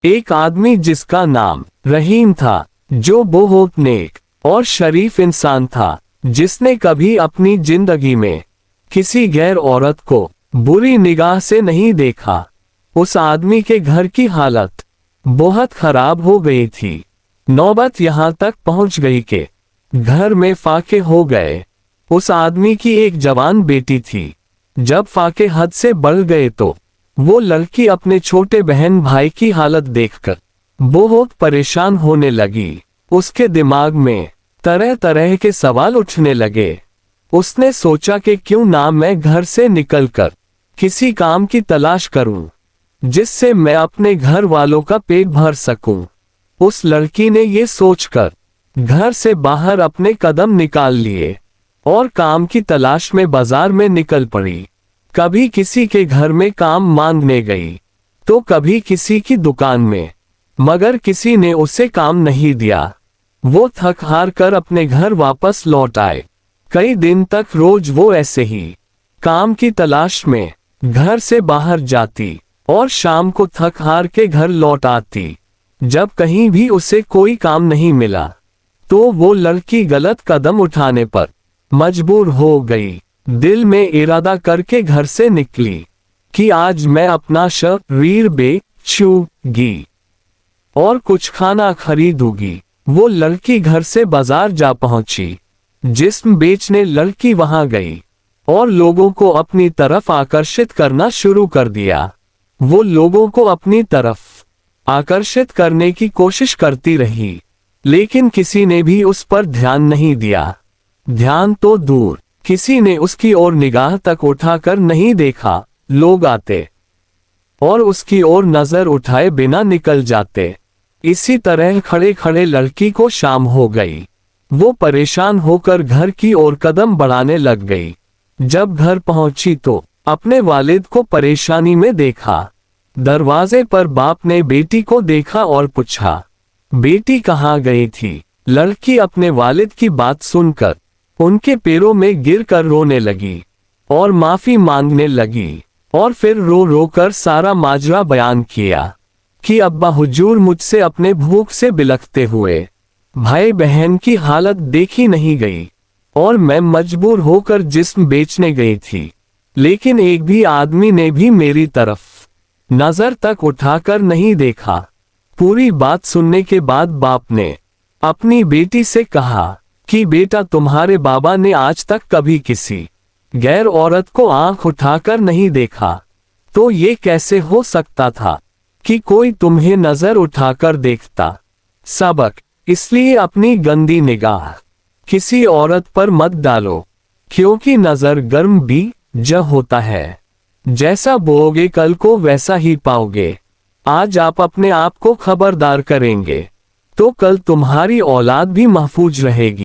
एक आदमी जिसका नाम रहीम था, जो बहुत नेक और शरीफ इंसान था, जिसने कभी अपनी जिंदगी में किसी गैर औरत को बुरी निगाह से नहीं देखा। उस आदमी के घर की हालत बहुत खराब हो गई थी। नौबत यहाँ तक पहुँच गई कि घर में फाके हो गए। उस आदमी की एक जवान बेटी थी। जब फाके हद से बढ़ गए तो वो लड़की अपने छोटे बहन भाई की हालत देखकर बहुत परेशान होने लगी। उसके दिमाग में तरह तरह के सवाल उठने लगे। उसने सोचा कि क्यों ना मैं घर से निकलकर किसी काम की तलाश करूं, जिससे मैं अपने घर वालों का पेट भर सकूं। उस लड़की ने ये सोचकर घर से बाहर अपने कदम निकाल लिए और काम की तलाश में बाजार में निकल पड़ी। कभी किसी के घर में काम मांगने गई, तो कभी किसी की दुकान में, मगर किसी ने उसे काम नहीं दिया। वो थक हार कर अपने घर वापस लौट आए। कई दिन तक रोज वो ऐसे ही काम की तलाश में घर से बाहर जाती और शाम को थक हार के घर लौट आती। जब कहीं भी उसे कोई काम नहीं मिला, तो वो लड़की गलत कदम उठाने पर मजबूर हो गई। दिल में इरादा करके घर से निकली कि आज मैं अपना शरीर बेचूंगी और कुछ खाना खरीदूंगी। वो लड़की घर से बाजार जा पहुंची। जिस्म बेचने लड़की वहां गई और लोगों को अपनी तरफ आकर्षित करना शुरू कर दिया। वो लोगों को अपनी तरफ आकर्षित करने की कोशिश करती रही, लेकिन किसी ने भी उस पर ध्यान नहीं दिया। ध्यान तो दूर, किसी ने उसकी ओर निगाह तक उठाकर नहीं देखा। लोग आते और उसकी ओर नजर उठाए बिना निकल जाते। इसी तरह खड़े खड़े लड़की को शाम हो गई। वो परेशान होकर घर की ओर कदम बढ़ाने लग गई। जब घर पहुंची तो अपने वालिद को परेशानी में देखा। दरवाजे पर बाप ने बेटी को देखा और पूछा, बेटी कहाँ गई थी? लड़की अपने वालिद की बात सुनकर उनके पैरों में गिरकर रोने लगी और माफी मांगने लगी, और फिर रो रो कर सारा माजरा बयान किया कि अब्बा हुजूर, मुझसे अपने भूख से बिलखते हुए भाई बहन की हालत देखी नहीं गई और मैं मजबूर होकर जिस्म बेचने गई थी, लेकिन एक भी आदमी ने भी मेरी तरफ नजर तक उठाकर नहीं देखा। पूरी बात सुनने के बाद बाप ने अपनी बेटी से कहा कि बेटा, तुम्हारे बाबा ने आज तक कभी किसी गैर औरत को आंख उठाकर नहीं देखा, तो ये कैसे हो सकता था कि कोई तुम्हें नजर उठाकर देखता? सबक, इसलिए अपनी गंदी निगाह किसी औरत पर मत डालो, क्योंकि नजर गर्म बीज होता है। जैसा बोओगे कल को वैसा ही पाओगे। आज आप अपने आप को खबरदार करेंगे तो कल तुम्हारी औलाद भी महफूज रहेगी।